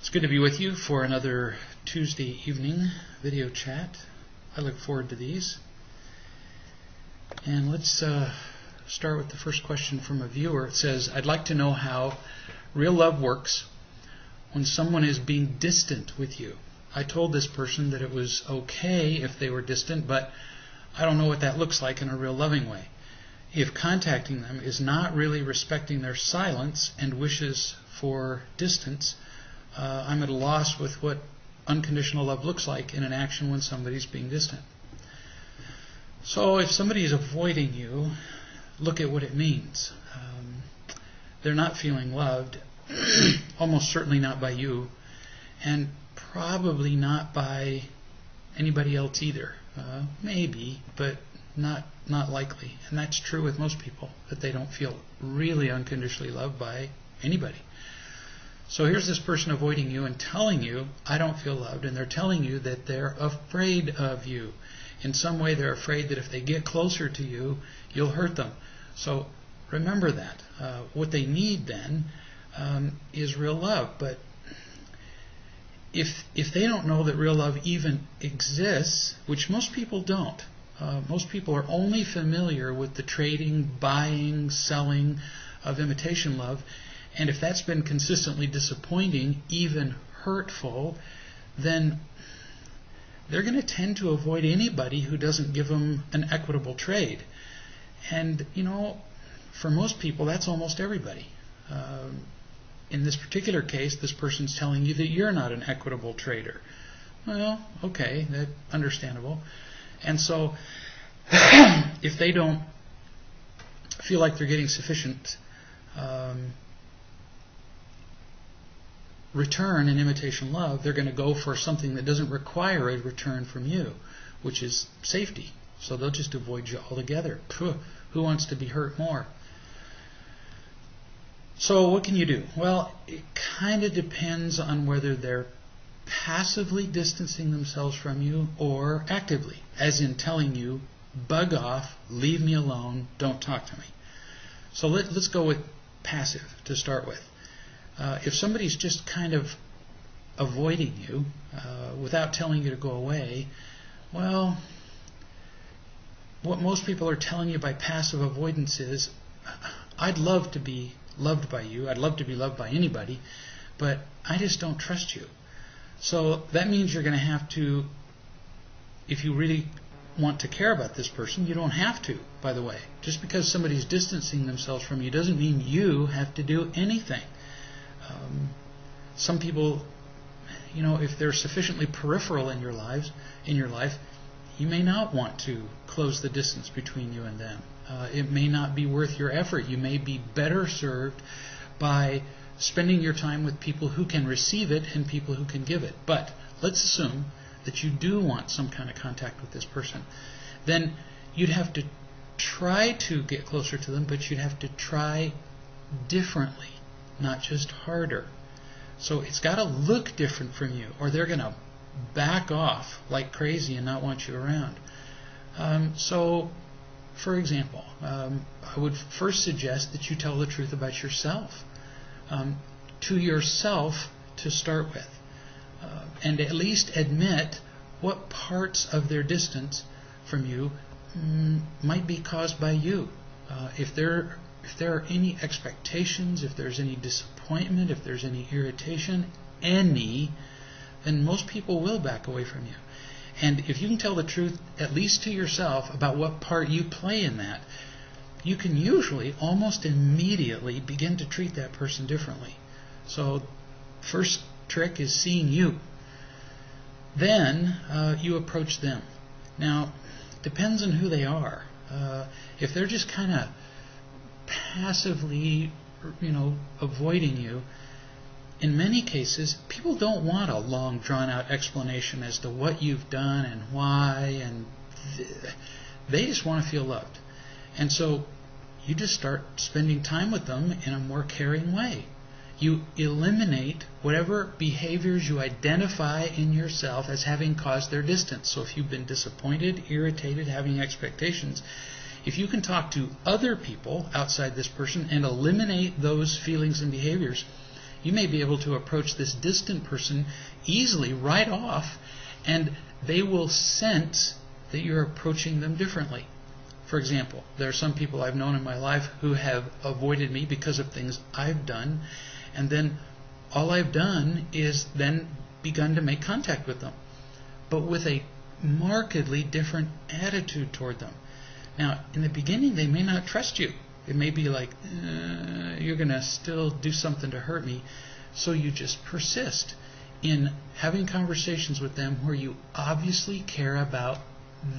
It's good to be with you for another Tuesday evening video chat. I look forward to these. And let's start with the first question from a viewer. It says, I'd like to know how real love works when someone is being distant with you. I told this person that it was okay if they were distant, but I don't know what that looks like in a real loving way. If contacting them is not really respecting their silence and wishes for distance, I'm at a loss with what unconditional love looks like in an action when somebody's being distant. So if somebody is avoiding you, look at what it means. They're not feeling loved, almost certainly not by you, and probably not by anybody else either. Maybe, but not likely. And that's true with most people, that they don't feel really unconditionally loved by anybody. So here's this person avoiding you and telling you, I don't feel loved, and they're telling you that they're afraid of you. In some way they're afraid that if they get closer to you, you'll hurt them. So remember that. What they need then is real love. But if they don't know that real love even exists, which most people don't, most people are only familiar with the trading, buying, selling of imitation love, and if that's been consistently disappointing, even hurtful, then they're going to tend to avoid anybody who doesn't give them an equitable trade. And, you know, for most people, that's almost everybody. In this particular case, this person's telling you that you're not an equitable trader. Well, okay, that's understandable. And so, if they don't feel like they're getting sufficient return in imitation love, they're going to go for something that doesn't require a return from you, which is safety. So they'll just avoid you altogether. Who wants to be hurt more? So what can you do? Well, it kind of depends on whether they're passively distancing themselves from you or actively, as in telling you, bug off, leave me alone, don't talk to me. So let's go with passive to start with. If somebody's just kind of avoiding you without telling you to go away, well, what most people are telling you by passive avoidance is, I'd love to be loved by you, I'd love to be loved by anybody, but I just don't trust you. So that means you're going to have to, if you really want to care about this person, you don't have to, by the way. Just because somebody's distancing themselves from you doesn't mean you have to do anything. Some people, you know, if they're sufficiently peripheral in your life, you may not want to close the distance between you and them. It may not be worth your effort. You may be better served by spending your time with people who can receive it and people who can give it. But let's assume that you do want some kind of contact with this person. Then you'd have to try to get closer to them, but you'd have to try differently, not just harder. So it's got to look different from you, or they're going to back off like crazy and not want you around. So, for example, I would first suggest that you tell the truth about yourself. To yourself to start with. And at least admit what parts of their distance from you might be caused by you. If there are any expectations, if there's any disappointment, if there's any irritation, then most people will back away from you. And if you can tell the truth, at least to yourself, about what part you play in that, you can usually almost immediately begin to treat that person differently. So, first trick is seeing you. Then you approach them. Now, depends on who they are. If they're just kind of passively, avoiding you, in many cases, people don't want a long, drawn-out explanation as to what you've done and why, and they just want to feel loved. And so you just start spending time with them in a more caring way. You eliminate whatever behaviors you identify in yourself as having caused their distance. So if you've been disappointed, irritated, having expectations, if you can talk to other people outside this person and eliminate those feelings and behaviors, You may be able to approach this distant person easily right off, and they will sense that you're approaching them differently. For example, there are some people I've known in my life who have avoided me because of things I've done, and then all I've done is then begun to make contact with them, but with a markedly different attitude toward them. Now, in the beginning, they may not trust you. It may be like, you're going to still do something to hurt me, so you just persist in having conversations with them where you obviously care about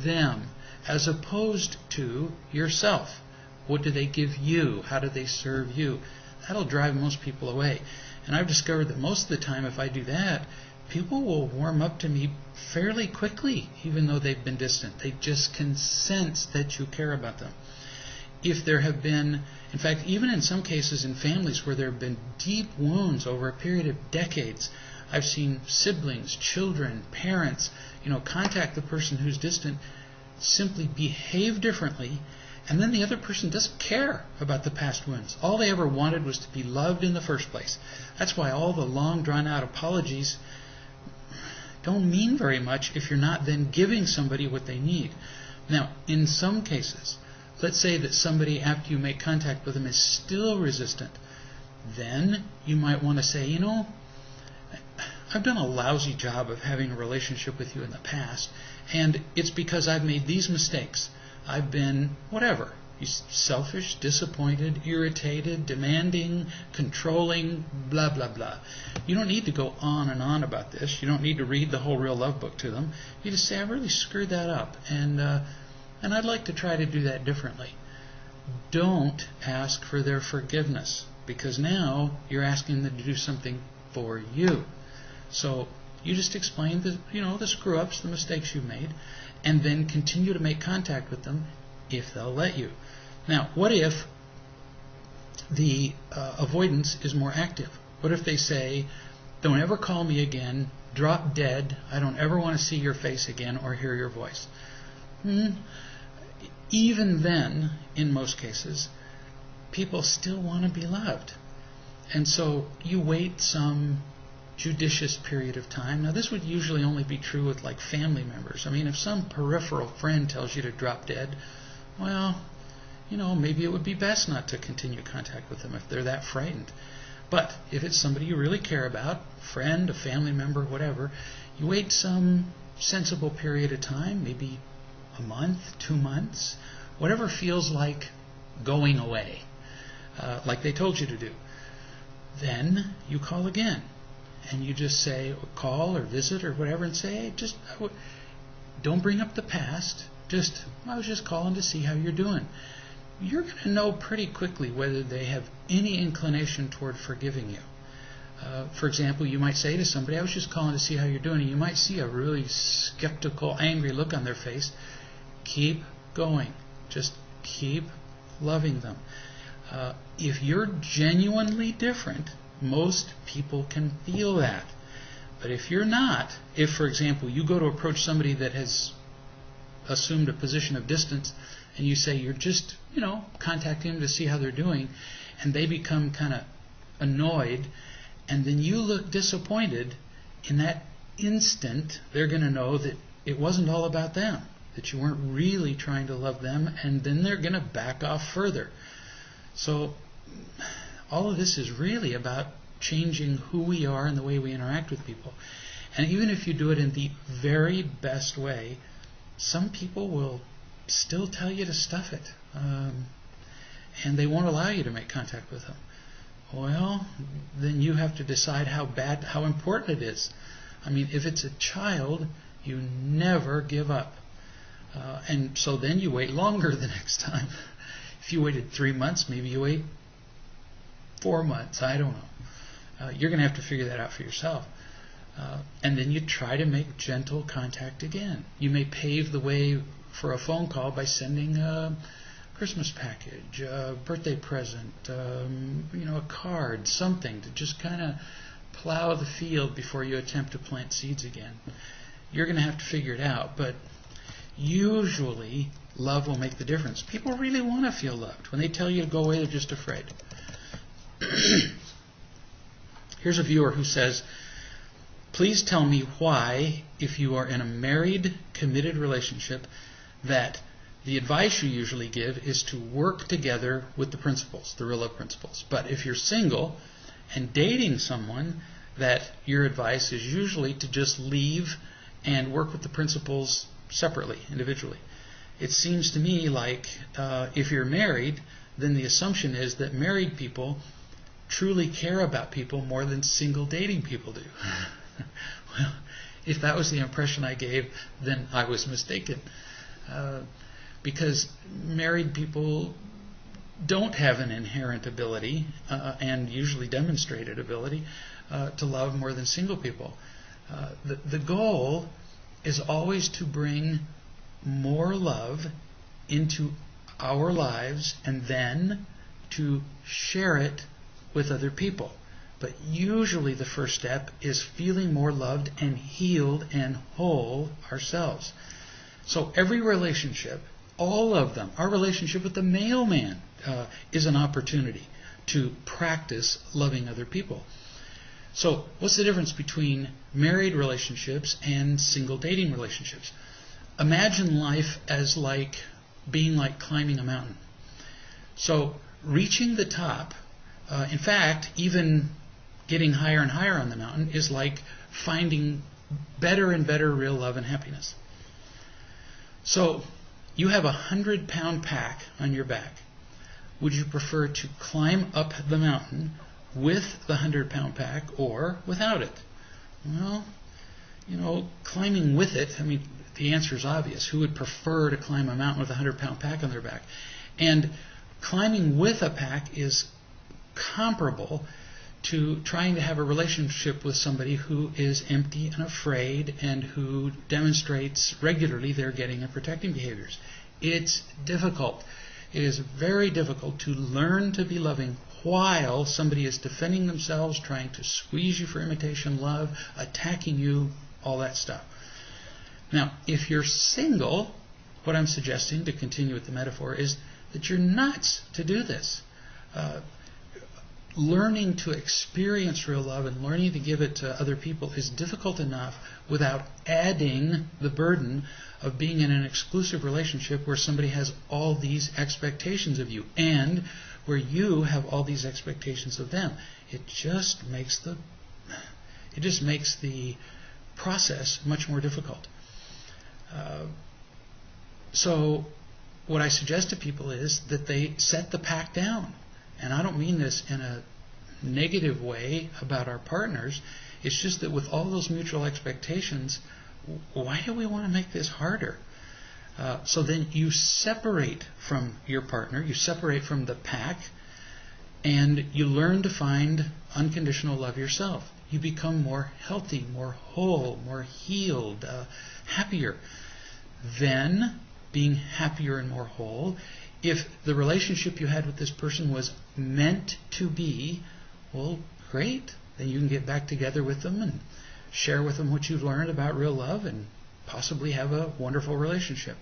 them as opposed to yourself. What do they give you? How do they serve you? That'll drive most people away. And I've discovered that most of the time if I do that, people will warm up to me fairly quickly, even though they've been distant. They just can sense that you care about them. If there have been, in fact, even in some cases in families where there have been deep wounds over a period of decades, I've seen siblings, children, parents, contact the person who's distant, simply behave differently, and then the other person doesn't care about the past wounds. All they ever wanted was to be loved in the first place. That's why all the long drawn-out apologies don't mean very much if you're not then giving somebody what they need. Now, in some cases, let's say that somebody, after you make contact with them, is still resistant. Then you might want to say, I've done a lousy job of having a relationship with you in the past, and it's because I've made these mistakes. I've been whatever. Selfish, disappointed, irritated, demanding, controlling, blah, blah, blah. You don't need to go on and on about this. You don't need to read the whole Real Love book to them. You just say, I really screwed that up, and I'd like to try to do that differently. Don't ask for their forgiveness, because now you're asking them to do something for you. So you just explain the screw-ups, the mistakes you've made, and then continue to make contact with them if they'll let you. Now, what if the avoidance is more active? What if they say, don't ever call me again, drop dead, I don't ever want to see your face again or hear your voice? Even then, in most cases, people still want to be loved. And so you wait some judicious period of time. Now, this would usually only be true with like family members. I mean, if some peripheral friend tells you to drop dead, well, maybe it would be best not to continue contact with them if they're that frightened. But if it's somebody you really care about, friend, a family member, whatever, you wait some sensible period of time, maybe a month, 2 months, whatever feels like going away, like they told you to do. Then you call again. And you just say, call or visit or whatever, and say, hey, don't bring up the past. I was just calling to see how you're doing. You're going to know pretty quickly whether they have any inclination toward forgiving you. For example, you might say to somebody, I was just calling to see how you're doing, and you might see a really skeptical, angry look on their face. Keep going. Just keep loving them. If you're genuinely different, most people can feel that. But if you're not, if, for example, you go to approach somebody that has assumed a position of distance, and you say you're just, contacting them to see how they're doing, and they become kind of annoyed, and then you look disappointed, in that instant, they're going to know that it wasn't all about them, that you weren't really trying to love them, and then they're going to back off further. So all of this is really about changing who we are and the way we interact with people. And even if you do it in the very best way, some people will still tell you to stuff it. And they won't allow you to make contact with them. Well, then you have to decide how important it is. I mean, if it's a child, you never give up. And so then you wait longer the next time. If you waited 3 months, maybe you wait 4 months. I don't know. You're going to have to figure that out for yourself. And then you try to make gentle contact again. You may pave the way for a phone call by sending a Christmas package, a birthday present, a card, something to just kind of plow the field before you attempt to plant seeds again. You're going to have to figure it out, but usually love will make the difference. People really want to feel loved. When they tell you to go away, they're just afraid. Here's a viewer who says, please tell me why, if you are in a married, committed relationship, that the advice you usually give is to work together with the principles, the real love principles. But if you're single and dating someone, that your advice is usually to just leave and work with the principles separately, individually. It seems to me like if you're married, then the assumption is that married people truly care about people more than single dating people do. Well, if that was the impression I gave, then I was mistaken. Because married people don't have an inherent ability, and usually demonstrated ability, to love more than single people. The goal is always to bring more love into our lives and then to share it with other people. But usually the first step is feeling more loved and healed and whole ourselves. So every relationship, all of them, our relationship with the mailman is an opportunity to practice loving other people. So what's the difference between married relationships and single dating relationships? Imagine life as being like climbing a mountain. So reaching the top, in fact, even getting higher and higher on the mountain is like finding better and better real love and happiness. So you have a 100-pound pack on your back. Would you prefer to climb up the mountain with the 100-pound pack or without it? Well, climbing with it, the answer is obvious. Who would prefer to climb a mountain with a 100-pound pack on their back? And climbing with a pack is comparable to trying to have a relationship with somebody who is empty and afraid and who demonstrates regularly their getting and protecting behaviors. It's difficult. It is very difficult to learn to be loving while somebody is defending themselves, trying to squeeze you for imitation love, attacking you, all that stuff. Now, if you're single, what I'm suggesting, to continue with the metaphor, is that you're nuts to do this. Learning to experience real love and learning to give it to other people is difficult enough without adding the burden of being in an exclusive relationship where somebody has all these expectations of you and where you have all these expectations of them. It just makes the process much more difficult. So what I suggest to people is that they set the pack down. And I don't mean this in a negative way about our partners. It's just that with all those mutual expectations, why do we want to make this harder? So then you separate from your partner, you separate from the pack, and you learn to find unconditional love yourself. You become more healthy, more whole, more healed, happier. Then, being happier and more whole, if the relationship you had with this person was meant to be, well, great. Then you can get back together with them and share with them what you've learned about real love and possibly have a wonderful relationship.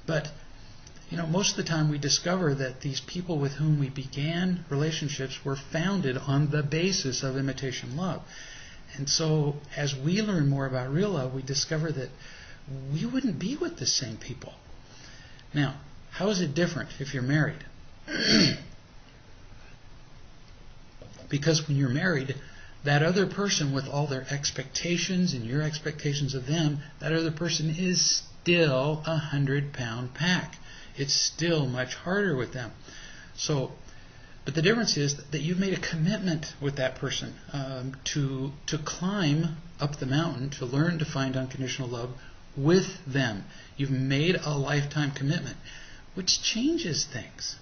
But, most of the time we discover that these people with whom we began relationships were founded on the basis of imitation love. And so as we learn more about real love, we discover that we wouldn't be with the same people. Now, how is it different if you're married? Because when you're married, that other person with all their expectations and your expectations of them, that other person is still a 100-pound pack. It's still much harder with them. But the difference is that you've made a commitment with that person to climb up the mountain, to learn to find unconditional love with them. You've made a lifetime commitment, which changes things.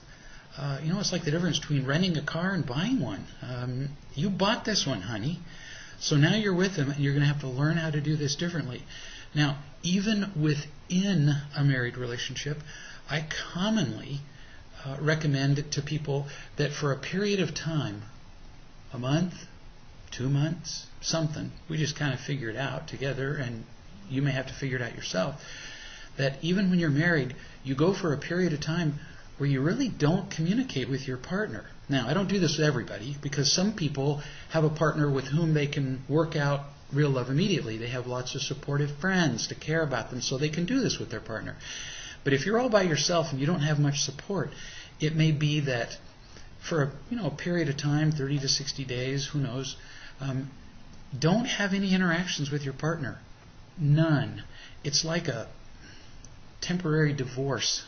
It's like the difference between renting a car and buying one. You bought this one, honey. So now you're with them and you're going to have to learn how to do this differently. Now, even within a married relationship, I commonly recommend to people that for a period of time, a month, 2 months, something, we just kind of figure it out together, and you may have to figure it out yourself, that even when you're married, you go for a period of time where you really don't communicate with your partner. Now, I don't do this with everybody, because some people have a partner with whom they can work out real love immediately. They have lots of supportive friends to care about them, so they can do this with their partner. But if you're all by yourself and you don't have much support, it may be that for a period of time, 30 to 60 days, who knows, don't have any interactions with your partner. None. It's like a temporary divorce.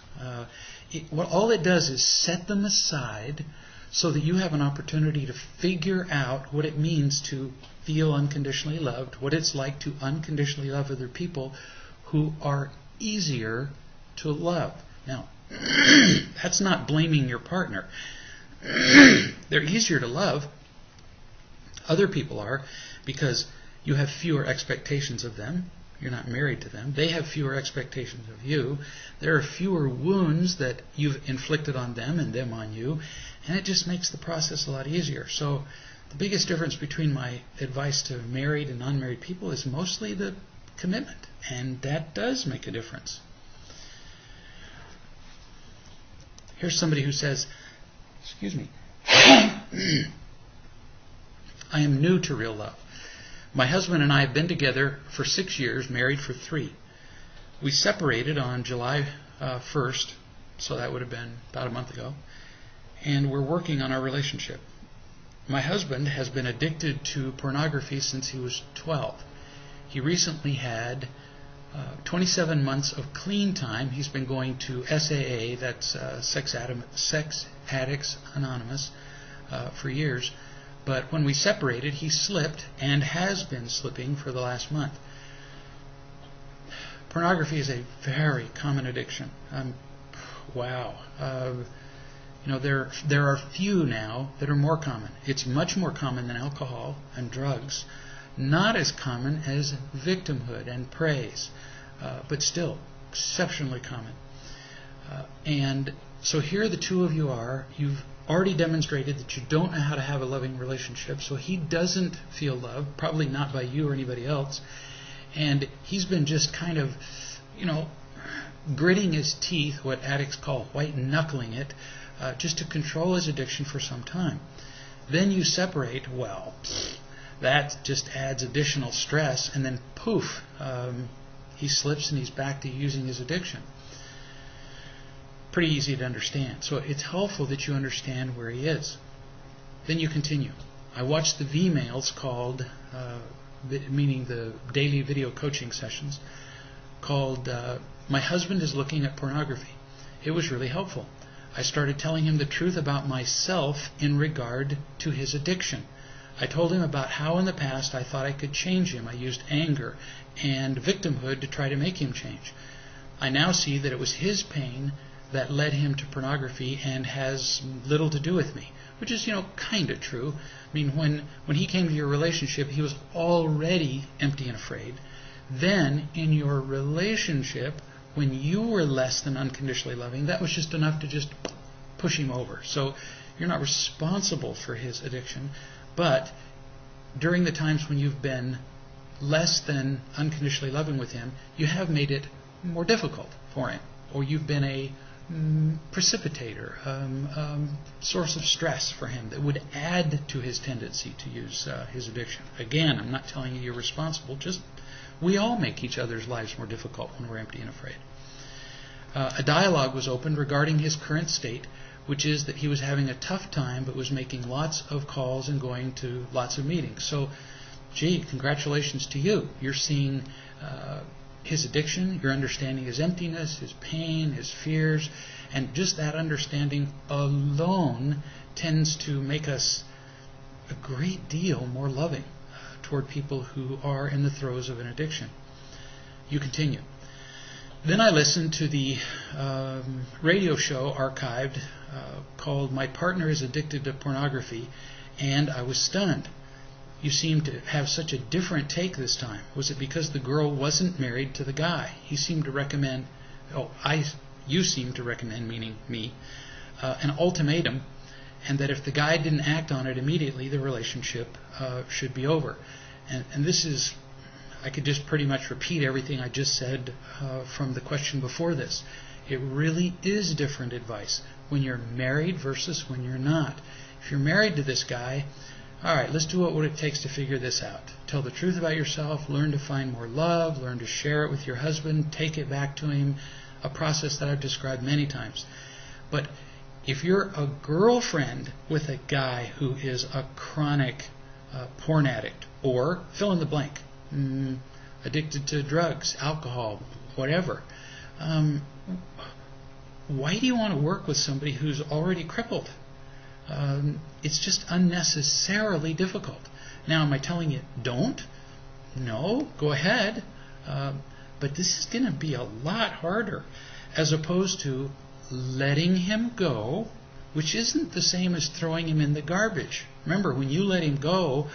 All it does is set them aside so that you have an opportunity to figure out what it means to feel unconditionally loved, what it's like to unconditionally love other people who are easier to love. Now, that's not blaming your partner. They're easier to love. Other people are, because you have fewer expectations of them. You're not married to them. They have fewer expectations of you. There are fewer wounds that you've inflicted on them and them on you. And it just makes the process a lot easier. So the biggest difference between my advice to married and unmarried people is mostly the commitment. And that does make a difference. Here's somebody who says, excuse me, I am new to real love. My husband and I have been together for 6 years, married for 3. We separated on July 1st, so that would have been about a month ago, and we're working on our relationship. My husband has been addicted to pornography since he was 12. He recently had 27 months of clean time. He's been going to SAA, that's Sex Addicts Anonymous, for years. But when we separated, he slipped and has been slipping for the last month. Pornography is a very common addiction. Wow. There are few now that are more common. It's much more common than alcohol and drugs. Not as common as victimhood and praise, but still exceptionally common. And so here the two of you are. You've already demonstrated that you don't know how to have a loving relationship, so he doesn't feel loved, probably not by you or anybody else. And he's been just kind of, gritting his teeth, what addicts call white knuckling it, just to control his addiction for some time. Then you separate, well, that just adds additional stress, and then poof, he slips and he's back to using his addiction. Pretty easy to understand. So it's helpful that you understand where he is. Then you continue. I watched the V-mails called, meaning the daily video coaching sessions, called My Husband is Looking at Pornography. It was really helpful. I started telling him the truth about myself in regard to his addiction. I told him about how in the past I thought I could change him. I used anger and victimhood to try to make him change. I now see that it was his pain that led him to pornography and has little to do with me, which is, kind of true. I mean, when he came to your relationship, he was already empty and afraid. Then, in your relationship, when you were less than unconditionally loving, that was just enough to just push him over. So you're not responsible for his addiction, but during the times when you've been less than unconditionally loving with him, you have made it more difficult for him, or you've been a precipitator, source of stress for him that would add to his tendency to use his addiction. Again, I'm not telling you you're responsible, just we all make each other's lives more difficult when we're empty and afraid. A dialogue was opened regarding his current state, which is that he was having a tough time but was making lots of calls and going to lots of meetings. So, congratulations to you. You're seeing his addiction, you're understanding his emptiness, his pain, his fears, and just that understanding alone tends to make us a great deal more loving toward people who are in the throes of an addiction. You continue. Then I listened to the radio show archived called My Partner is Addicted to Pornography, and I was stunned. You seem to have such a different take this time. Was it because the girl wasn't married to the guy? He seemed to recommend, you seemed to recommend, meaning me, an ultimatum, and that if the guy didn't act on it immediately, the relationship should be over. And this is, I could just pretty much repeat everything I just said from the question before this. It really is different advice. when you're married versus when you're not. If you're married to this guy, all right, let's do what it takes to figure this out. Tell the truth about yourself, learn to find more love, learn to share it with your husband, take it back to him, a process that I've described many times. But if you're a girlfriend with a guy who is a chronic porn addict, or fill in the blank, addicted to drugs, alcohol, whatever, why do you want to work with somebody who's already crippled? It's just unnecessarily difficult. Now, am I telling you don't? No, go ahead. But this is going to be a lot harder, as opposed to letting him go, which isn't the same as throwing him in the garbage. Remember, when you let him go,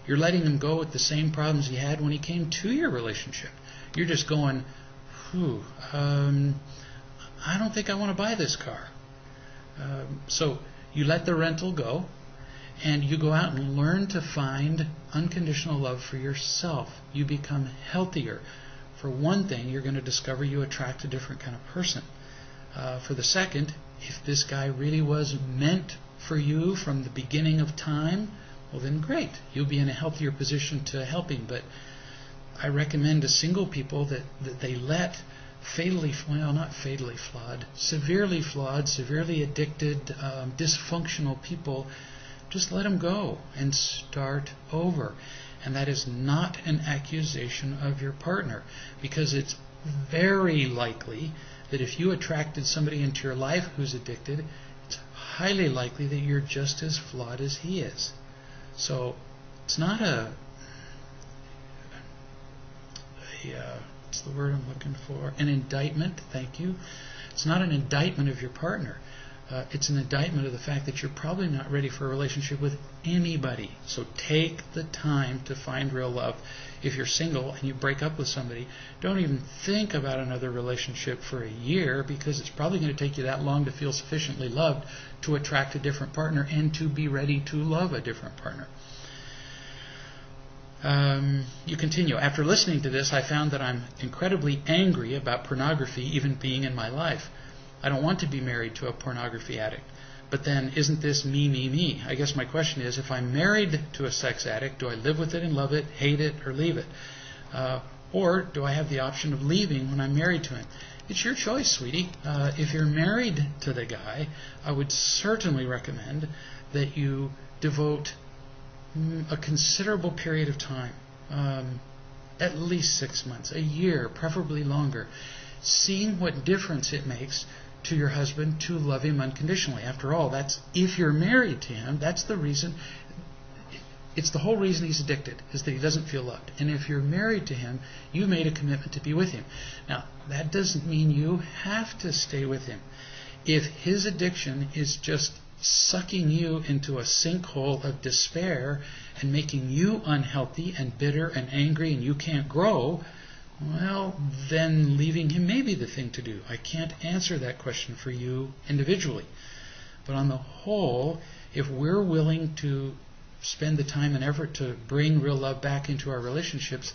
you're letting him go with the same problems he had when he came to your relationship. You're just going, I don't think I want to buy this car. So you let the rental go, and you go out and learn to find unconditional love for yourself. You become healthier. For one thing, you're going to discover you attract a different kind of person. For the second, if this guy really was meant for you from the beginning of time, well then great. You'll be in a healthier position to help him. But I recommend to single people that they let severely flawed, severely addicted, dysfunctional people, just let them go and start over. And that is not an accusation of your partner, because it's very likely that if you attracted somebody into your life who's addicted, it's highly likely that you're just as flawed as he is. So it's not what's the word I'm looking for? An indictment. Thank you. It's not an indictment of your partner. It's an indictment of the fact that you're probably not ready for a relationship with anybody. So take the time to find real love. If you're single and you break up with somebody, don't even think about another relationship for a year, because it's probably going to take you that long to feel sufficiently loved to attract a different partner and to be ready to love a different partner. You continue. After listening to this, I found that I'm incredibly angry about pornography even being in my life. I don't want to be married to a pornography addict. But then, isn't this me? I guess my question is, if I'm married to a sex addict, do I live with it and love it, hate it, or leave it? Or do I have the option of leaving when I'm married to him? It's your choice, sweetie. If you're married to the guy, I would certainly recommend that you devote a considerable period of time, at least 6 months, a year, preferably longer, seeing what difference it makes to your husband to love him unconditionally. After all, that's, if you're married to him, that's the reason. It's the whole reason he's addicted, is that he doesn't feel loved. And if you're married to him, you made a commitment to be with him. Now, that doesn't mean you have to stay with him. If his addiction is just sucking you into a sinkhole of despair and making you unhealthy and bitter and angry and you can't grow, well, then leaving him may be the thing to do. I can't answer that question for you individually. But on the whole, if we're willing to spend the time and effort to bring real love back into our relationships,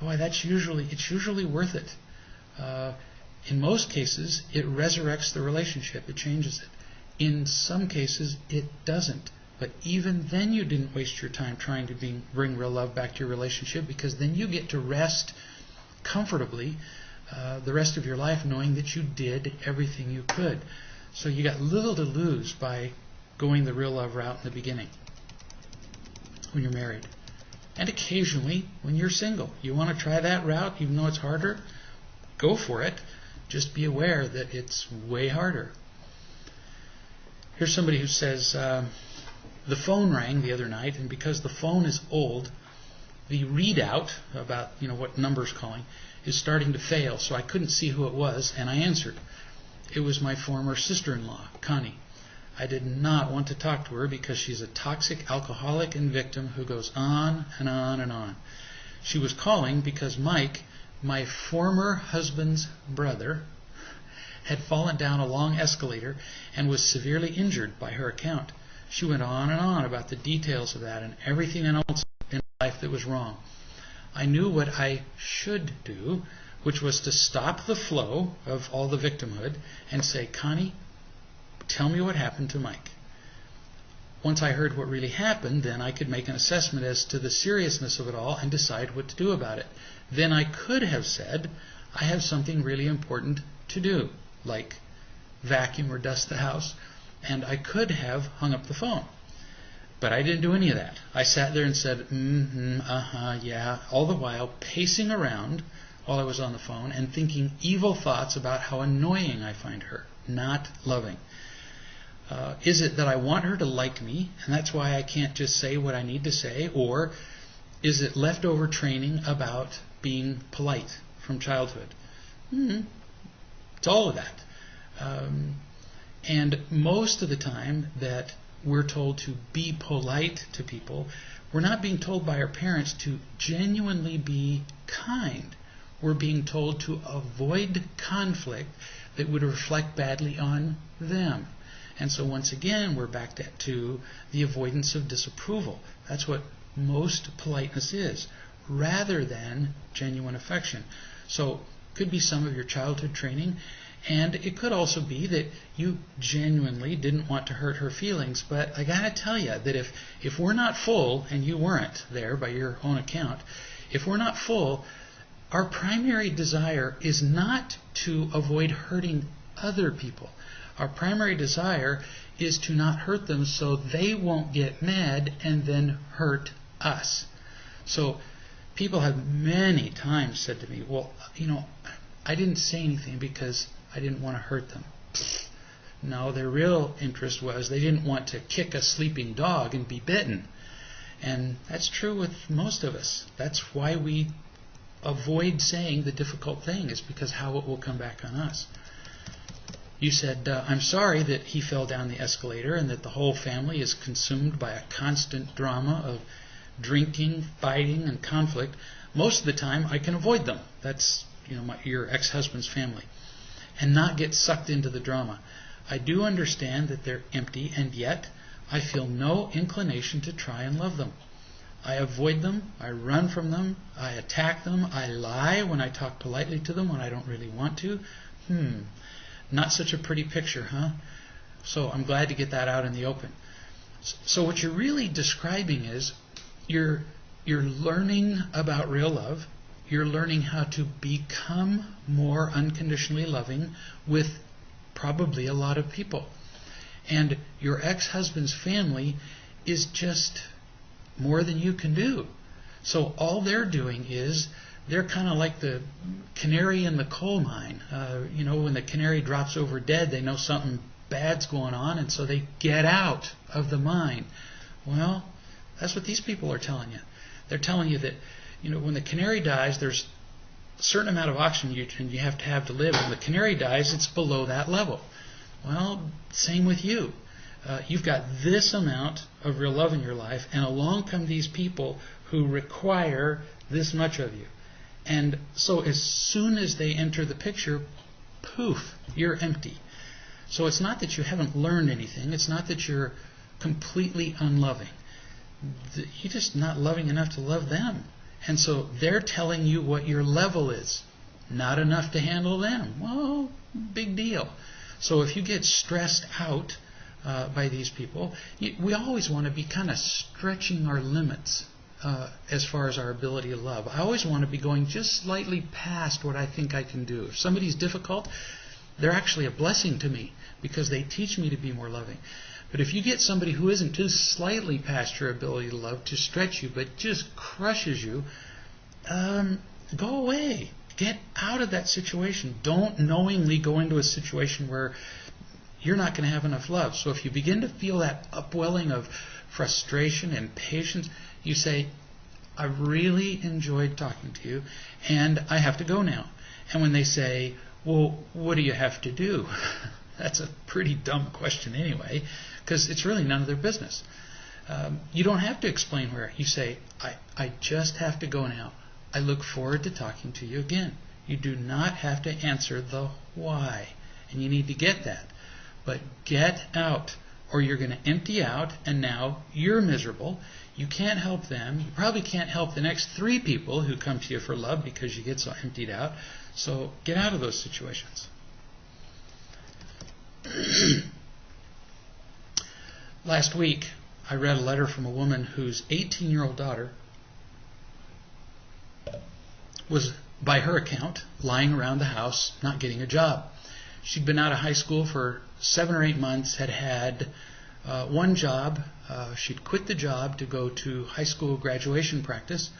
boy, it's usually worth it. In most cases, it resurrects the relationship. It changes it. In some cases, it doesn't. But even then, you didn't waste your time trying to bring real love back to your relationship, because then you get to rest comfortably the rest of your life knowing that you did everything you could. So you got little to lose by going the real love route in the beginning when you're married. And occasionally when you're single. You want to try that route even though it's harder? Go for it. Just be aware that it's way harder. Here's somebody who says, the phone rang the other night, and because the phone is old, the readout about what number's calling is starting to fail, so I couldn't see who it was, and I answered. It was my former sister-in-law, Connie. I did not want to talk to her because she's a toxic alcoholic and victim who goes on and on and on. She was calling because Mike, my former husband's brother, had fallen down a long escalator and was severely injured by her account. She went on and on about the details of that and everything else in life that was wrong. I knew what I should do, which was to stop the flow of all the victimhood and say, Connie, tell me what happened to Mike. Once I heard what really happened, then I could make an assessment as to the seriousness of it all and decide what to do about it. Then I could have said, I have something really important to do, like vacuum or dust the house, and I could have hung up the phone. But I didn't do any of that. I sat there and said, yeah, all the while pacing around while I was on the phone and thinking evil thoughts about how annoying I find her, not loving. Is it that I want her to like me, and that's why I can't just say what I need to say, or is it leftover training about being polite from childhood? It's all of that. And most of the time that we're told to be polite to people, we're not being told by our parents to genuinely be kind. We're being told to avoid conflict that would reflect badly on them. And so once again, we're back to the avoidance of disapproval. That's what most politeness is, rather than genuine affection. So it could be some of your childhood training, and it could also be that you genuinely didn't want to hurt her feelings. But I got to tell you that if we're not full, and you weren't there by your own account, if we're not full, our primary desire is not to avoid hurting other people. Our primary desire is to not hurt them so they won't get mad and then hurt us. So people have many times said to me, well, I didn't say anything because I didn't want to hurt them. No, their real interest was they didn't want to kick a sleeping dog and be bitten. And that's true with most of us. That's why we avoid saying the difficult thing, is because how it will come back on us. You said, I'm sorry that he fell down the escalator and that the whole family is consumed by a constant drama of drinking, fighting, and conflict. Most of the time, I can avoid them. That's your ex-husband's family. And not get sucked into the drama. I do understand that they're empty, and yet I feel no inclination to try and love them. I avoid them, I run from them, I attack them, I lie when I talk politely to them when I don't really want to. Not such a pretty picture, huh? So I'm glad to get that out in the open. So what you're really describing is you're learning about real love. You're learning how to become more unconditionally loving with probably a lot of people. And your ex-husband's family is just more than you can do. So all they're doing is they're kind of like the canary in the coal mine. When the canary drops over dead, they know something bad's going on, and so they get out of the mine. Well, that's what these people are telling you. They're telling you that, when the canary dies, there's a certain amount of oxygen you have to live. When the canary dies, it's below that level. Well, same with you. You've got this amount of real love in your life, and along come these people who require this much of you. And so as soon as they enter the picture, poof, you're empty. So it's not that you haven't learned anything. It's not that you're completely unloving. You're just not loving enough to love them. And so they're telling you what your level is. Not enough to handle them. Well, big deal. So if you get stressed out by these people, we always want to be kind of stretching our limits as far as our ability to love. I always want to be going just slightly past what I think I can do. If somebody's difficult, they're actually a blessing to me because they teach me to be more loving. But if you get somebody who isn't just slightly past your ability to love, to stretch you, but just crushes you, go away. Get out of that situation. Don't knowingly go into a situation where you're not going to have enough love. So if you begin to feel that upwelling of frustration and patience, you say, I really enjoyed talking to you, and I have to go now. And when they say, well, what do you have to do? That's a pretty dumb question anyway, because it's really none of their business. You don't have to explain where. You say, I just have to go now. I look forward to talking to you again. You do not have to answer the why, and you need to get that. But get out, or you're going to empty out, and now you're miserable. You can't help them. You probably can't help the next 3 people who come to you for love because you get so emptied out. So get out of those situations. Last week, I read a letter from a woman whose 18-year-old daughter was, by her account, lying around the house, not getting a job. She'd been out of high school for 7 or 8 months, had had one job. She'd quit the job to go to high school graduation practice,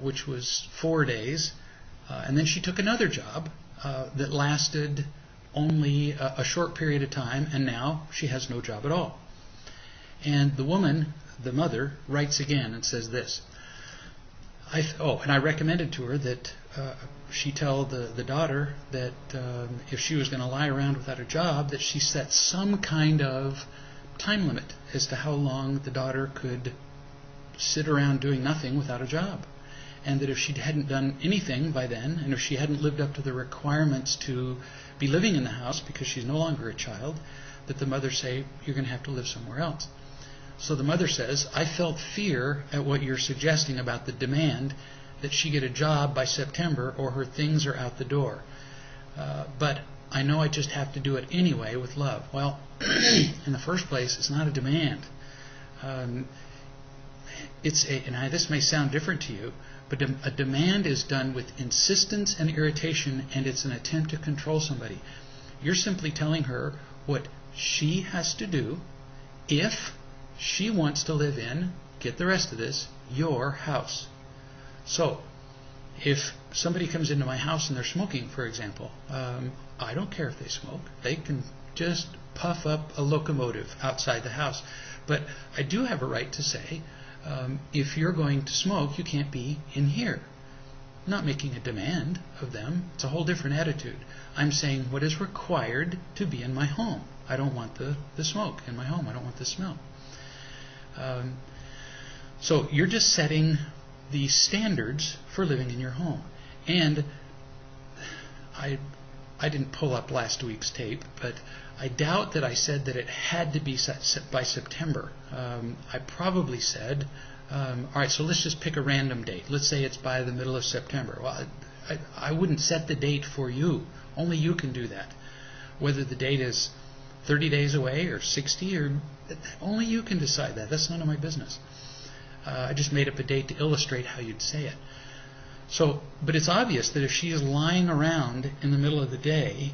which was 4 days, and then she took another job that lasted only a short period of time, and now she has no job at all. And the woman, the mother, writes again and says this. And I recommended to her that she tell the daughter that if she was going to lie around without a job, that she set some kind of time limit as to how long the daughter could sit around doing nothing without a job. And that if she hadn't done anything by then, and if she hadn't lived up to the requirements to be living in the house because she's no longer a child, that the mother say, you're going to have to live somewhere else. So the mother says, I felt fear at what you're suggesting about the demand that she get a job by September or her things are out the door. But I know I just have to do it anyway with love. Well, in the first place, it's not a demand. This may sound different to you, but a demand is done with insistence and irritation, and it's an attempt to control somebody. You're simply telling her what she has to do if she wants to live in, get the rest of this, your house. So, if somebody comes into my house and they're smoking, for example, I don't care if they smoke. They can just puff up a locomotive outside the house. But I do have a right to say, if you're going to smoke, you can't be in here. I'm not making a demand of them. It's a whole different attitude. I'm saying what is required to be in my home. I don't want the smoke in my home. I don't want the smell. So you're just setting the standards for living in your home. And I didn't pull up last week's tape, but I doubt that I said that it had to be set by September. I probably said, all right, so let's just pick a random date. Let's say it's by the middle of September. Well, I wouldn't set the date for you. Only you can do that. Whether the date is 30 days away or 60, or only you can decide that. That's none of my business. I just made up a date to illustrate how you'd say it. So, but it's obvious that if she is lying around in the middle of the day,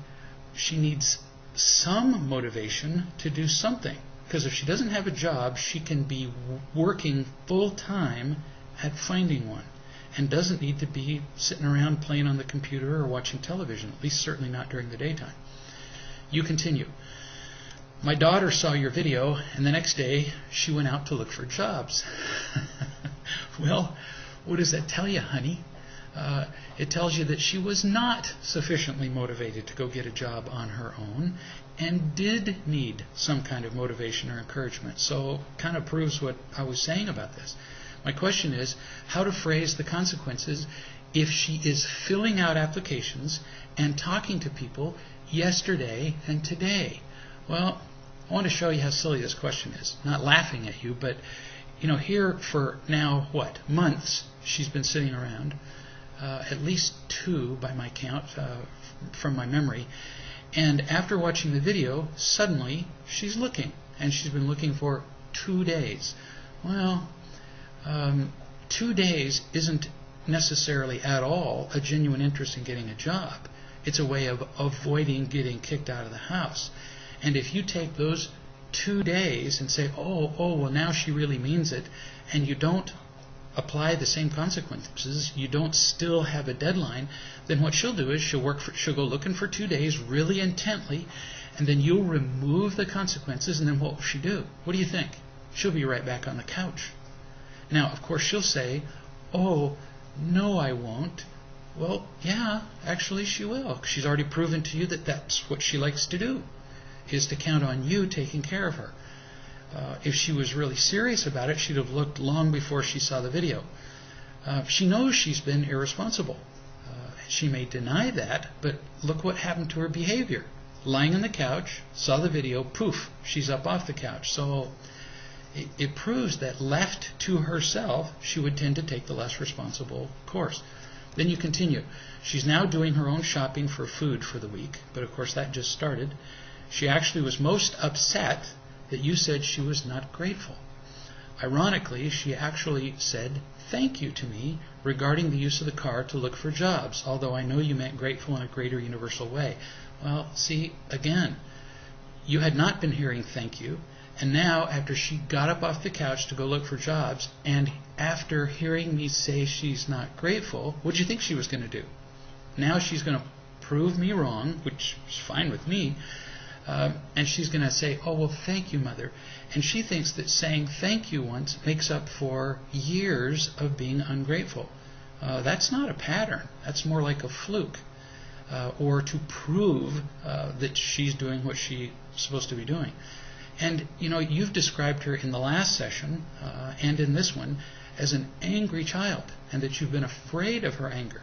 she needs some motivation to do something. Because if she doesn't have a job, she can be working full time at finding one, and doesn't need to be sitting around playing on the computer or watching television, at least certainly not during the daytime. You continue. My daughter saw your video, and the next day she went out to look for jobs. Well, what does that tell you, honey? It tells you that she was not sufficiently motivated to go get a job on her own and did need some kind of motivation or encouragement. So kind of proves what I was saying about this. My question is how to phrase the consequences if she is filling out applications and talking to people yesterday and today. Well, I want to show you how silly this question is. Not laughing at you, but here for now, months she's been sitting around, at least 2 by my count from my memory. And after watching the video, suddenly she's looking, and she's been looking for 2 days. Well, 2 days isn't necessarily at all a genuine interest in getting a job. It's a way of avoiding getting kicked out of the house. And if you take those 2 days and say, well, now she really means it, and you don't apply the same consequences, you don't still have a deadline, then what she'll do is she'll go looking for 2 days really intently, and then you'll remove the consequences, and then what will she do? What do you think? She'll be right back on the couch. Now, of course, she'll say, oh, no, I won't. Well, yeah, actually she will. She's already proven to you that that's what she likes to do, is to count on you taking care of her. If she was really serious about it, she'd have looked long before she saw the video. She knows she's been irresponsible. She may deny that, but look what happened to her behavior. Lying on the couch, saw the video, poof, she's up off the couch. So it proves that left to herself, she would tend to take the less responsible course. Then you continue. She's now doing her own shopping for food for the week, but of course that just started. She actually was most upset that you said she was not grateful. Ironically, she actually said thank you to me regarding the use of the car to look for jobs, although I know you meant grateful in a greater universal way. Well, see, again, you had not been hearing thank you, and now after she got up off the couch to go look for jobs, and after hearing me say she's not grateful, what do you think she was going to do? Now she's going to prove me wrong, which is fine with me, and she's going to say, oh, well, thank you, Mother. And she thinks that saying thank you once makes up for years of being ungrateful. That's not a pattern. That's more like a fluke, or to prove that she's doing what she's supposed to be doing. And, you've described her in the last session and in this one as an angry child, and that you've been afraid of her anger.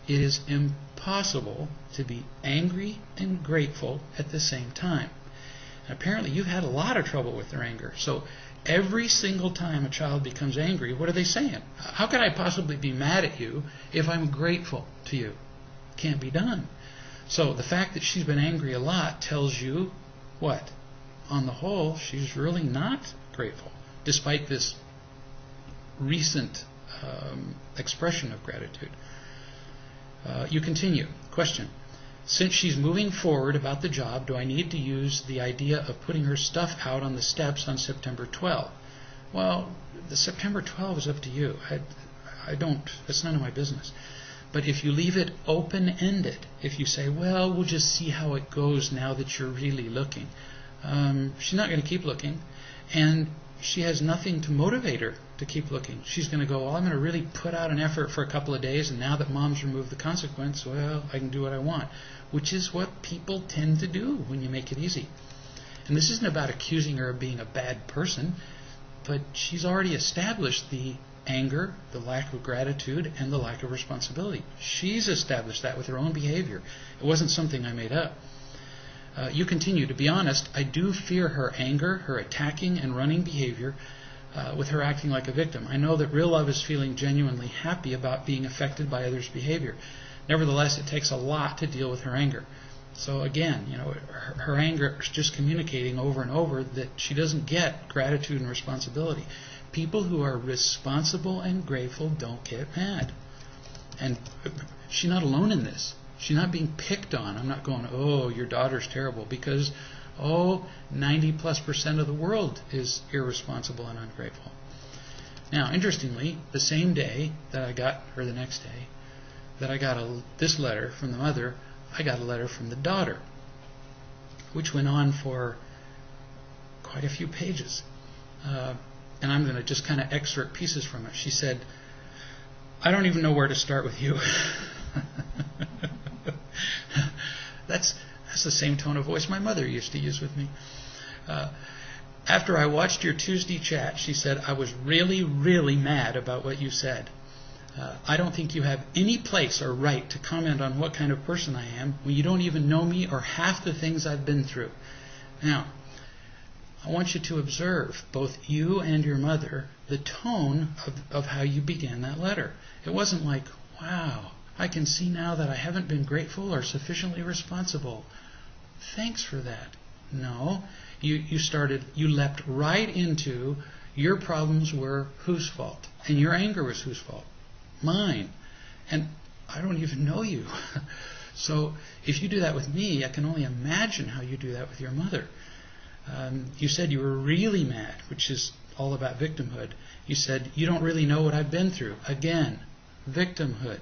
It is impossible to be angry and grateful at the same time. And apparently you've had a lot of trouble with their anger. So every single time a child becomes angry, what are they saying? How could I possibly be mad at you if I'm grateful to you? Can't be done. So the fact that she's been angry a lot tells you what? On the whole, she's really not grateful, despite this recent expression of gratitude. You continue. Question. Since she's moving forward about the job, do I need to use the idea of putting her stuff out on the steps on September 12? Well, the September 12 is up to you. That's none of my business. But if you leave it open-ended, if you say, well, we'll just see how it goes now that you're really looking, she's not going to keep looking, and she has nothing to motivate her to keep looking. She's going to go, well, I'm going to really put out an effort for a couple of days, and now that Mom's removed the consequence, well, I can do what I want, which is what people tend to do when you make it easy. And this isn't about accusing her of being a bad person, but she's already established the anger, the lack of gratitude, and the lack of responsibility. She's established that with her own behavior. It wasn't something I made up. You continue. To be honest, I do fear her anger, her attacking and running behavior, with her acting like a victim. I know that real love is feeling genuinely happy about being affected by others' behavior. Nevertheless, it takes a lot to deal with her anger. So again, her anger is just communicating over and over that she doesn't get gratitude and responsibility. People who are responsible and grateful don't get mad. And she's not alone in this. She's not being picked on. I'm not going, oh, your daughter's terrible, because 90+% of the world is irresponsible and ungrateful. Now, interestingly, the same day that I got, or the next day, that I got this letter from the mother, I got a letter from the daughter, which went on for quite a few pages. And I'm going to just kind of excerpt pieces from it. She said, I don't even know where to start with you. That's the same tone of voice my mother used to use with me. After I watched your Tuesday chat, she said, I was really, really mad about what you said. I don't think you have any place or right to comment on what kind of person I am when you don't even know me or half the things I've been through. Now, I want you to observe, both you and your mother, the tone of how you began that letter. It wasn't like, wow, I can see now that I haven't been grateful or sufficiently responsible. Thanks for that. No, you leapt right into your problems were whose fault, and your anger was whose fault? Mine. And I don't even know you. So if you do that with me, I can only imagine how you do that with your mother. You said you were really mad, which is all about victimhood. You said, you don't really know what I've been through. Again, victimhood.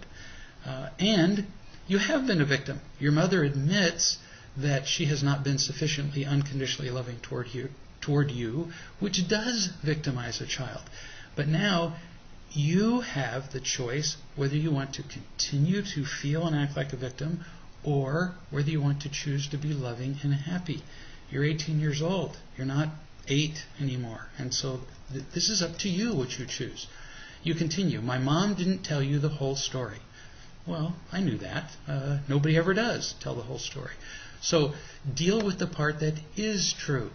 And you have been a victim. Your mother admits that she has not been sufficiently unconditionally loving toward you, which does victimize a child. But now you have the choice whether you want to continue to feel and act like a victim, or whether you want to choose to be loving and happy. You're 18 years old. You're not 8 anymore. And so this is up to you what you choose. You continue. My mom didn't tell you the whole story. Well, I knew that. Nobody ever does tell the whole story. So deal with the part that is true.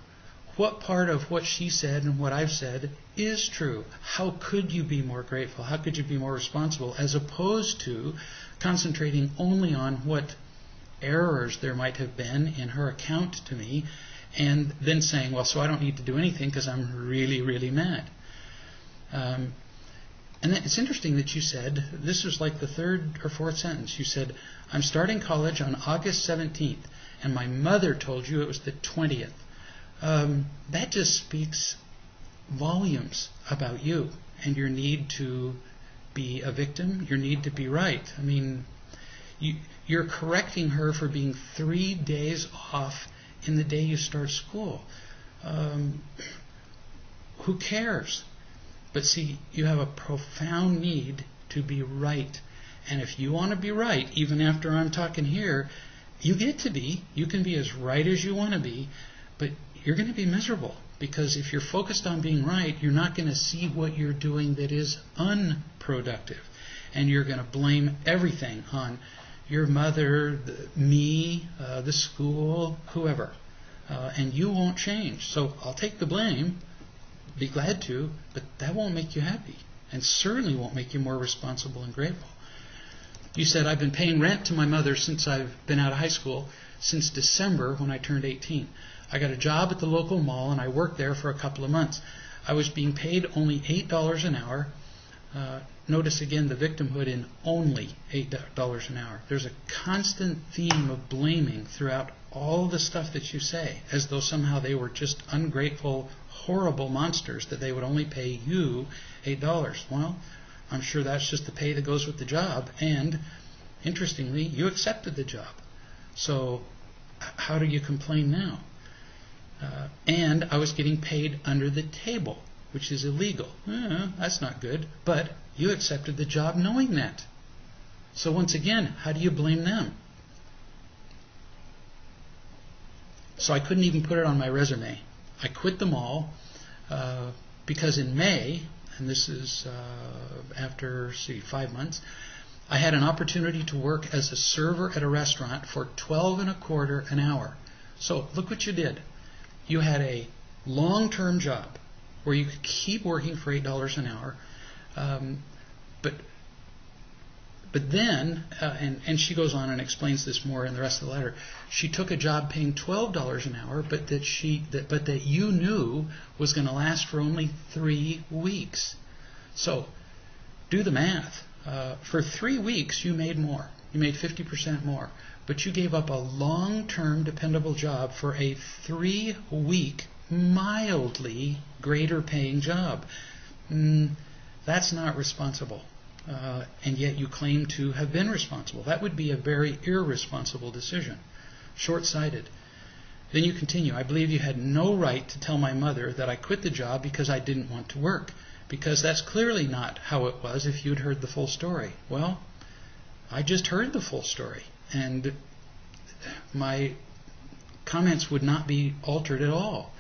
What part of what she said and what I've said is true? How could you be more grateful? How could you be more responsible, as opposed to concentrating only on what errors there might have been in her account to me, and then saying, well, so I don't need to do anything because I'm really, really mad. And then it's interesting that you said, this was like the third or fourth sentence, you said, I'm starting college on August 17th, and my mother told you it was the 20th. That just speaks volumes about you and your need to be a victim, your need to be right. I mean, you're correcting her for being 3 days off in the day you start school. Who cares? But see, you have a profound need to be right. And if you want to be right, even after I'm talking here, you get to be. You can be as right as you want to be, but you're going to be miserable. Because if you're focused on being right, you're not going to see what you're doing that is unproductive. And you're going to blame everything on your mother, me, the school, whoever. And you won't change. So I'll take the blame. Be glad to, but that won't make you happy, and certainly won't make you more responsible and grateful. You said, I've been paying rent to my mother since I've been out of high school, since December when I turned 18. I got a job at the local mall, and I worked there for a couple of months. I was being paid only $8 an hour. Notice again the victimhood in only $8 an hour. There's a constant theme of blaming throughout all the stuff that you say, as though somehow they were just ungrateful, horrible monsters, that they would only pay you $8. Well, I'm sure that's just the pay that goes with the job, and interestingly, you accepted the job. So how do you complain now? And I was getting paid under the table, which is illegal. That's not good, but you accepted the job knowing that. So once again, how do you blame them? So I couldn't even put it on my resume. I quit them all because in May, and this is after 5 months, I had an opportunity to work as a server at a restaurant for $12.25 an hour. So look what you did. You had a long-term job where you could keep working for $8 an hour, but then, and she goes on and explains this more in the rest of the letter, she took a job paying $12 an hour, but that you knew was going to last for only 3 weeks. So, do the math. For 3 weeks, you made more. You made 50% more. But you gave up a long-term, dependable job for a 3-week, mildly greater paying job. That's not responsible. And yet you claim to have been responsible. That would be a very irresponsible decision. Short-sighted. Then you continue, I believe you had no right to tell my mother that I quit the job because I didn't want to work. Because that's clearly not how it was if you'd heard the full story. Well, I just heard the full story. And my comments would not be altered at all.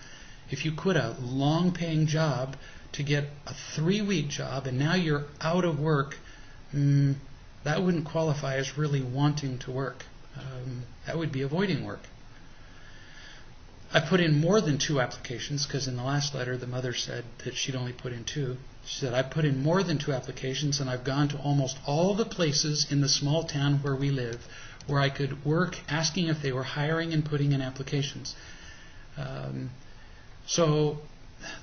If you quit a long-paying job to get a 3-week job and now you're out of work, that wouldn't qualify as really wanting to work. That would be avoiding work. I put in more than 2 applications because in the last letter the mother said that she'd only put in 2. She said, I put in more than 2 applications and I've gone to almost all the places in the small town where we live where I could work, asking if they were hiring and putting in applications. So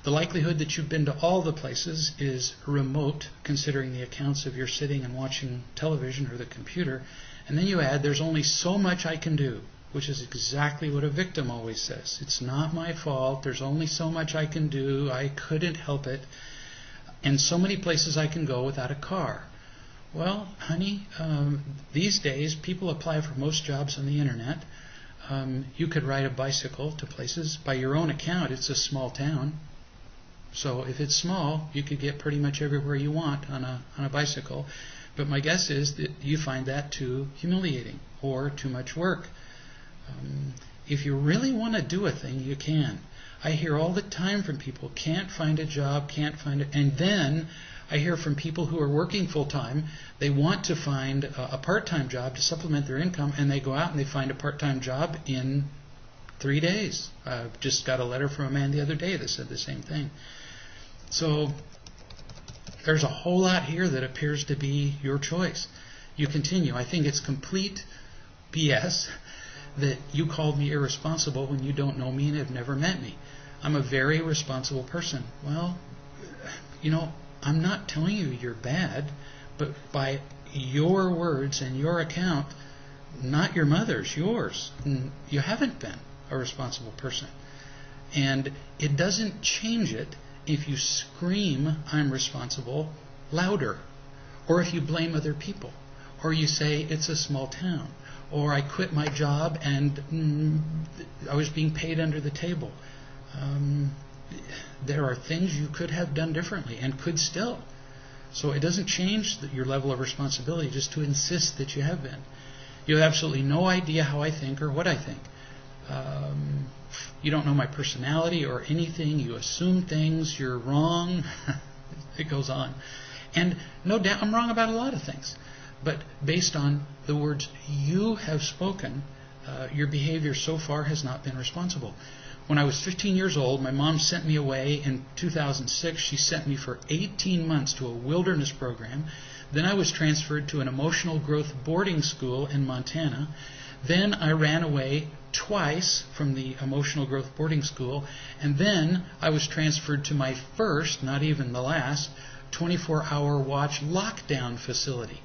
the likelihood that you've been to all the places is remote, considering the accounts of your sitting and watching television or the computer. And then you add, there's only so much I can do, which is exactly what a victim always says. It's not my fault. There's only so much I can do. I couldn't help it. And so many places I can go without a car. Well, honey, these days people apply for most jobs on the internet. You could ride a bicycle to places. By your own account, it's a small town. So if it's small, you could get pretty much everywhere you want on a bicycle. But my guess is that you find that too humiliating or too much work. If you really want to do a thing, you can. I hear all the time from people, can't find a job, can't find it. And then I hear from people who are working full-time, they want to find a part-time job to supplement their income, and they go out and they find a part-time job in 3 days. I've just got a letter from a man the other day that said the same thing. So there's a whole lot here that appears to be your choice. You continue. I think it's complete BS that you called me irresponsible when you don't know me and have never met me. I'm a very responsible person. Well, I'm not telling you you're bad, but by your words and your account, not your mother's, yours, you haven't been a responsible person. And it doesn't change it if you scream, I'm responsible, louder, or if you blame other people, or you say it's a small town, or I quit my job and I was being paid under the table. There are things you could have done differently and could still. So it doesn't change your level of responsibility just to insist that you have been. You have absolutely no idea how I think or what I think. You don't know my personality or anything. You assume things. You're wrong. It goes on. And no doubt I'm wrong about a lot of things. But based on the words you have spoken, your behavior so far has not been responsible. When I was 15 years old, my mom sent me away in 2006. She sent me for 18 months to a wilderness program. Then I was transferred to an emotional growth boarding school in Montana. Then I ran away twice from the emotional growth boarding school. And then I was transferred to my first, not even the last, 24-hour watch lockdown facility.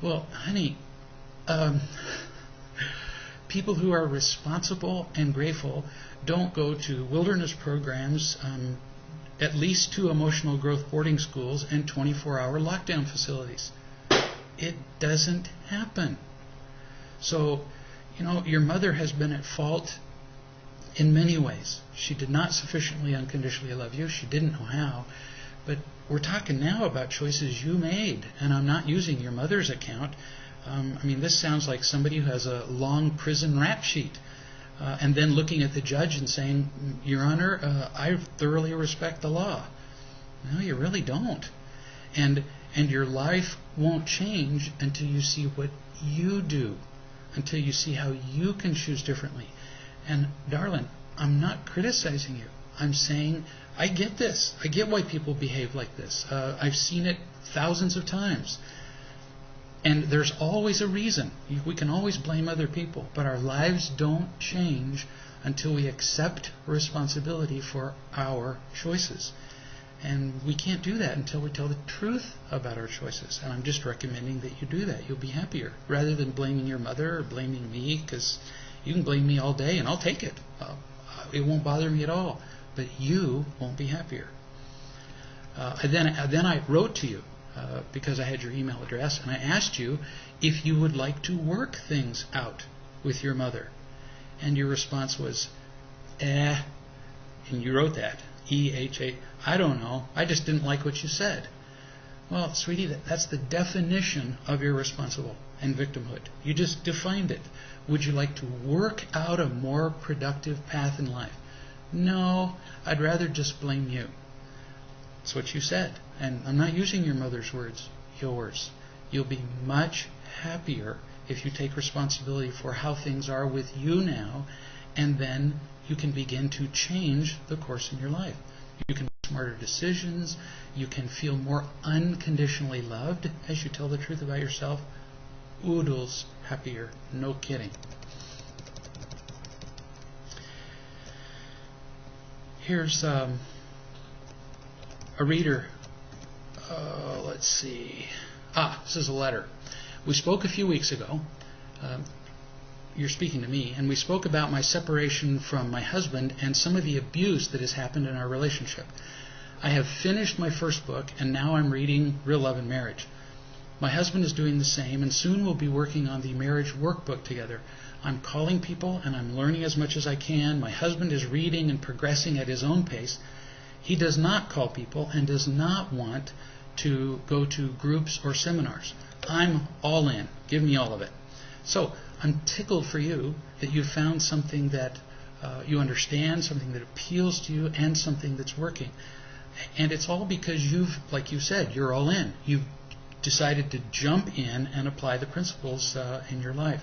Well, honey, people who are responsible and grateful don't go to wilderness programs, at least 2 emotional growth boarding schools, and 24-hour lockdown facilities. It doesn't happen. So, your mother has been at fault in many ways. She did not sufficiently unconditionally love you. She didn't know how. But we're talking now about choices you made, and I'm not using your mother's account. This sounds like somebody who has a long prison rap sheet. And then looking at the judge and saying, Your Honor, I thoroughly respect the law. No, you really don't. And your life won't change until you see what you do, until you see how you can choose differently. And darling, I'm not criticizing you. I'm saying, I get this. I get why people behave like this. I've seen it thousands of times. And there's always a reason. We can always blame other people, but our lives don't change until we accept responsibility for our choices. And we can't do that until we tell the truth about our choices. And I'm just recommending that you do that. You'll be happier. Rather than blaming your mother or blaming me, because you can blame me all day and I'll take it. It won't bother me at all. But you won't be happier. Then I wrote to you. Because I had your email address, and I asked you if you would like to work things out with your mother. And your response was, and you wrote that, E-H-A, I don't know, I just didn't like what you said. Well, sweetie, that's the definition of irresponsible and victimhood. You just defined it. Would you like to work out a more productive path in life? No, I'd rather just blame you. That's what you said. And I'm not using your mother's words, yours. You'll be much happier if you take responsibility for how things are with you now, and then you can begin to change the course in your life. You can make smarter decisions. You can feel more unconditionally loved as you tell the truth about yourself. Oodles happier. No kidding. Here's a reader. Let's see. This is a letter. We spoke a few weeks ago. You're speaking to me, and we spoke about my separation from my husband and some of the abuse that has happened in our relationship. I have finished my first book, and now I'm reading Real Love and Marriage. My husband is doing the same, and soon we'll be working on the marriage workbook together. I'm calling people, and I'm learning as much as I can. My husband is reading and progressing at his own pace. He does not call people and does not want to go to groups or seminars. I'm all in. Give me all of it. So I'm tickled for you that you found something that you understand, something that appeals to you, and something that's working. And it's all because you've, like you said, you're all in. You've decided to jump in and apply the principles in your life.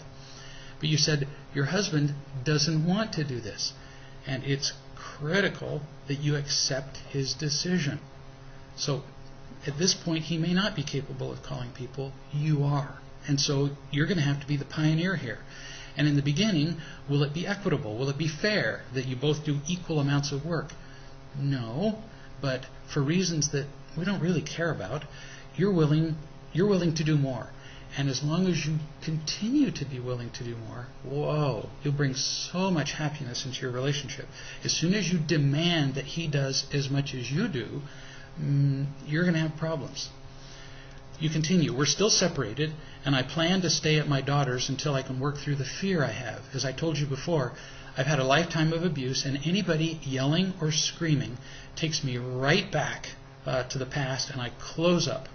But you said your husband doesn't want to do this. And it's critical that you accept his decision. So at this point, he may not be capable of calling people. You are. And so you're going to have to be the pioneer here. And in the beginning, will it be equitable? Will it be fair that you both do equal amounts of work? No, but for reasons that we don't really care about, you're willing to do more. And as long as you continue to be willing to do more, whoa, you'll bring so much happiness into your relationship. As soon as you demand that he does as much as you do, you're going to have problems. You continue, we're still separated, and I plan to stay at my daughter's until I can work through the fear I have. As I told you before, I've had a lifetime of abuse, and anybody yelling or screaming takes me right back to the past, and I close up.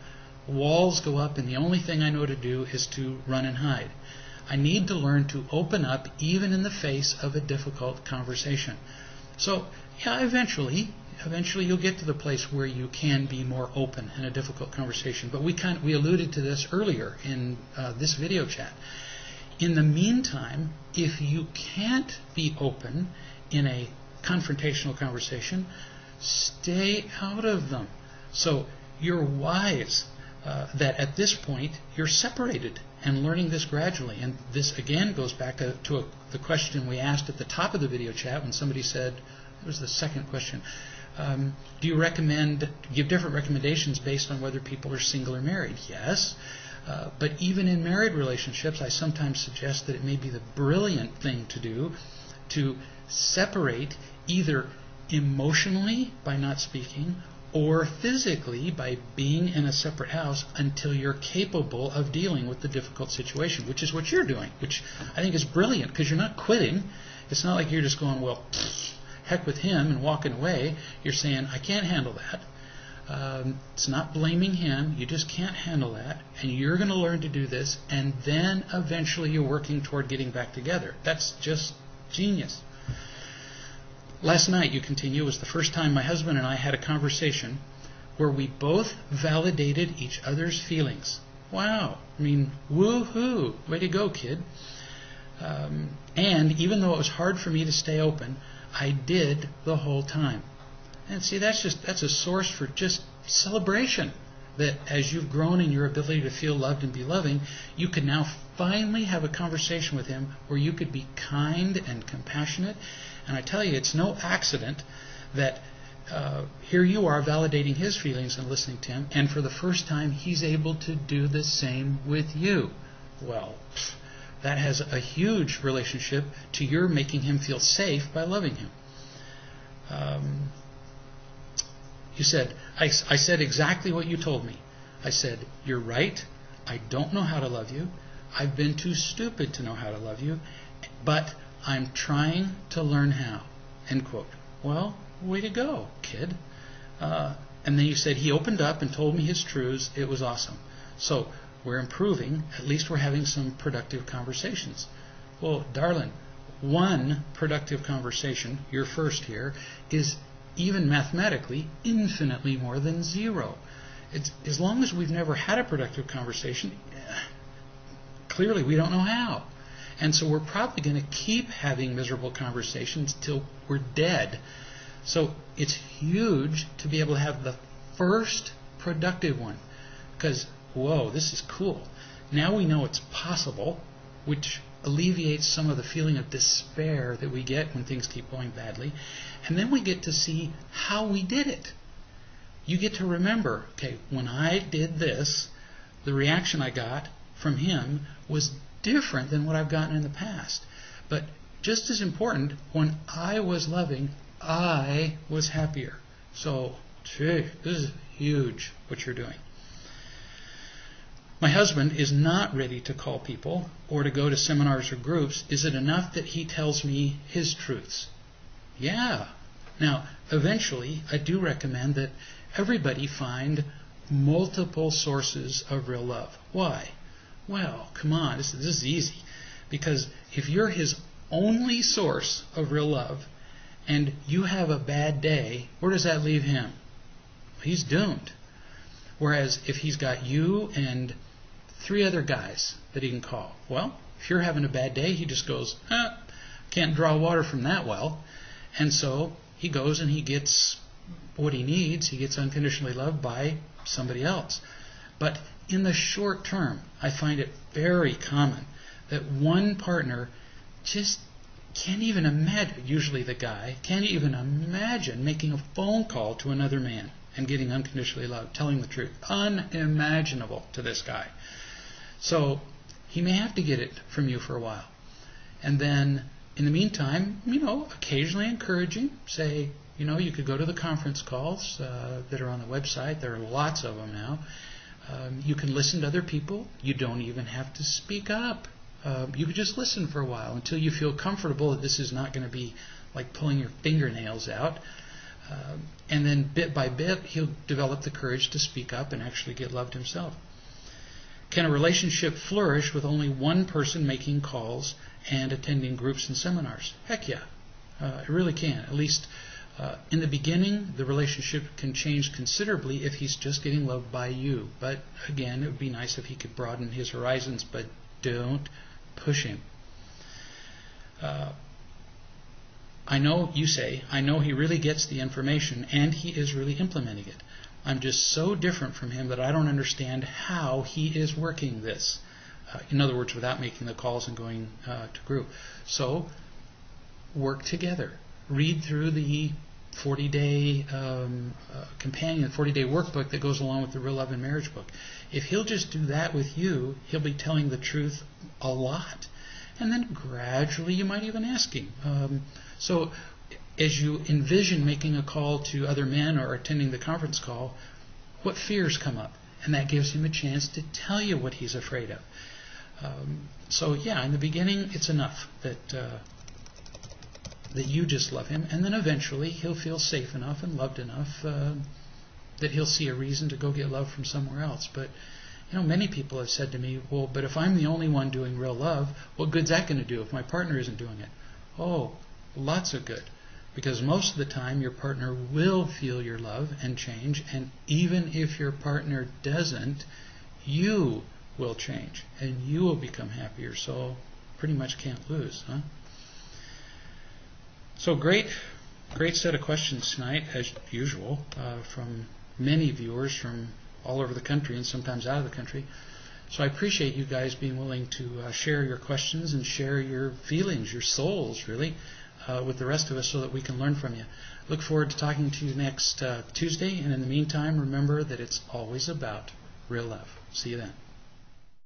Walls go up, and the only thing I know to do is to run and hide. I need to learn to open up even in the face of a difficult conversation. So, yeah, eventually you'll get to the place where you can be more open in a difficult conversation. But we alluded to this earlier in this video chat. In the meantime, if you can't be open in a confrontational conversation, stay out of them. So you're wise that at this point you're separated and learning this gradually. And this again goes back to the question we asked at the top of the video chat when somebody said, it was the second question, do you give different recommendations based on whether people are single or married? Yes. But even in married relationships, I sometimes suggest that it may be the brilliant thing to do to separate either emotionally by not speaking or physically by being in a separate house until you're capable of dealing with the difficult situation, which is what you're doing, which I think is brilliant because you're not quitting. It's not like you're just going, well, heck with him and walking away. You're saying, I can't handle that. It's not blaming him. You just can't handle that. And you're going to learn to do this. And then eventually you're working toward getting back together. That's just genius. Last night, you continue, was the first time my husband and I had a conversation where we both validated each other's feelings. Wow. I mean, woo-hoo. Way to go, kid. And even though it was hard for me to stay open, I did the whole time. And see, that's a source for just celebration. That as you've grown in your ability to feel loved and be loving, you can now finally have a conversation with him where you could be kind and compassionate. And I tell you, it's no accident that here you are validating his feelings and listening to him, and for the first time he's able to do the same with you. Well, that has a huge relationship to your making him feel safe by loving him. You said, I said exactly what you told me. I said, you're right, I don't know how to love you. I've been too stupid to know how to love you, but I'm trying to learn how. End quote. Well, way to go, kid. And then you said he opened up and told me his truths. It was awesome. So we're improving. At least we're having some productive conversations. Well, darling, one productive conversation, your first here, is even mathematically infinitely more than zero. It's, as long as we've never had a productive conversation, clearly we don't know how. And so we're probably going to keep having miserable conversations till we're dead. So it's huge to be able to have the first productive one. Because, whoa, this is cool. Now we know it's possible, which alleviates some of the feeling of despair that we get when things keep going badly. And then we get to see how we did it. You get to remember, okay, when I did this, the reaction I got from him was different than what I've gotten in the past. But just as important, when I was loving, I was happier. So, gee, this is huge what you're doing. My husband is not ready to call people or to go to seminars or groups. Is it enough that he tells me his truths? Yeah. Now, eventually, I do recommend that everybody find multiple sources of real love. Why? Well, come on, this is easy. Because if you're his only source of real love and you have a bad day, where does that leave him? He's doomed. Whereas if he's got you and 3 other guys that he can call, well, if you're having a bad day, he just goes, can't draw water from that well. And so he goes and he gets what he needs. He gets unconditionally loved by somebody else. But in the short term, I find it very common that one partner just can't even imagine, usually the guy, can't even imagine making a phone call to another man and getting unconditionally loved, telling the truth. Unimaginable to this guy. So he may have to get it from you for a while. And then, in the meantime, occasionally encouraging. Say, you could go to the conference calls that are on the website. There are lots of them now. You can listen to other people. You don't even have to speak up. You could just listen for a while until you feel comfortable that this is not going to be like pulling your fingernails out. And then bit by bit, he'll develop the courage to speak up and actually get loved himself. Can a relationship flourish with only one person making calls and attending groups and seminars? Heck yeah. It really can. At least in the beginning, the relationship can change considerably if he's just getting loved by you. But again, it would be nice if he could broaden his horizons, but don't push him. I know he really gets the information and he is really implementing it. I'm just so different from him that I don't understand how he is working this. In other words, without making the calls and going to group. So, work together. Read through the 40-day companion, 40-day workbook that goes along with the Real Love and Marriage book. If he'll just do that with you, he'll be telling the truth a lot. And then gradually you might even ask him. So as you envision making a call to other men or attending the conference call, what fears come up? And that gives him a chance to tell you what he's afraid of. In the beginning, it's enough that you just love him, and then eventually he'll feel safe enough and loved enough that he'll see a reason to go get love from somewhere else. But many people have said to me, well, but if I'm the only one doing real love, what good's that going to do if my partner isn't doing it? Oh, lots of good. Because most of the time your partner will feel your love and change, and even if your partner doesn't, you will change and you will become happier. So pretty much can't lose, huh? So great set of questions tonight, as usual, from many viewers from all over the country and sometimes out of the country. So I appreciate you guys being willing to share your questions and share your feelings, your souls, really, with the rest of us so that we can learn from you. Look forward to talking to you next Tuesday, and in the meantime, remember that it's always about real love. See you then.